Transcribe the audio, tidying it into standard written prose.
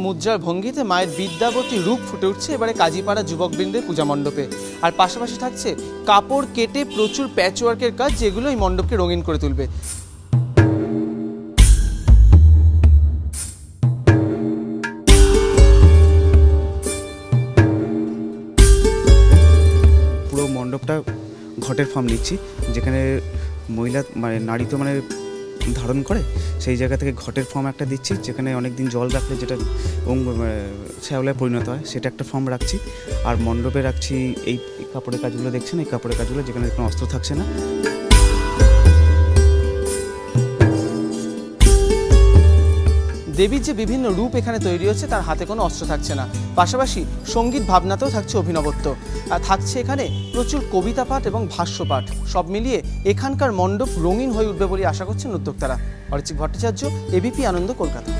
মুদ্রার ভঙ্গিতে মায়ের বিদ্যাবতী রূপ ফুটে উঠছে এবারে কাজীপাড়া যুবকবৃন্দের পূজা মণ্ডপে। আর পাশাপাশি থাকছে কাপড় কেটে প্রচুর প্যাচওয়ার্কের কাজ, যেগুলো এই মণ্ডপকে রঙিন করে তুলবে। পুরো মণ্ডপটা ঘটের ফর্ম নিচ্ছি, যেখানে মহিলা মানে নারী তো মানে ধারণ করে, সেই জায়গা থেকে ঘটের ফর্ম একটা দিচ্ছি, যেখানে অনেক দিন জল রাখলে যেটা শ্যাওলায় পরিণত হয়, সেটা একটা ফর্ম রাখছি। আর মণ্ডপে রাখছি এই কাপড়ের কাজগুলো দেখছেন, এই কাপড়ের কাজগুলো যেখানে কোনো অস্ত্র থাকছে না। দেবীর যে বিভিন্ন রূপ এখানে তৈরি হচ্ছে তার হাতে কোনো অস্ত্র থাকছে না, পাশাপাশি সঙ্গীত ভাবনাতেও থাকছে অভিনবত্ব। আর থাকছে এখানে প্রচুর কবিতা পাঠ এবং ভাষ্য পাঠ। সব মিলিয়ে এখানকার মণ্ডপ রঙিন হয়ে উঠবে বলে আশা করছেন উদ্যোক্তারা। অরিজিৎ ভট্টাচার্য, এবিপি আনন্দ, কলকাতা।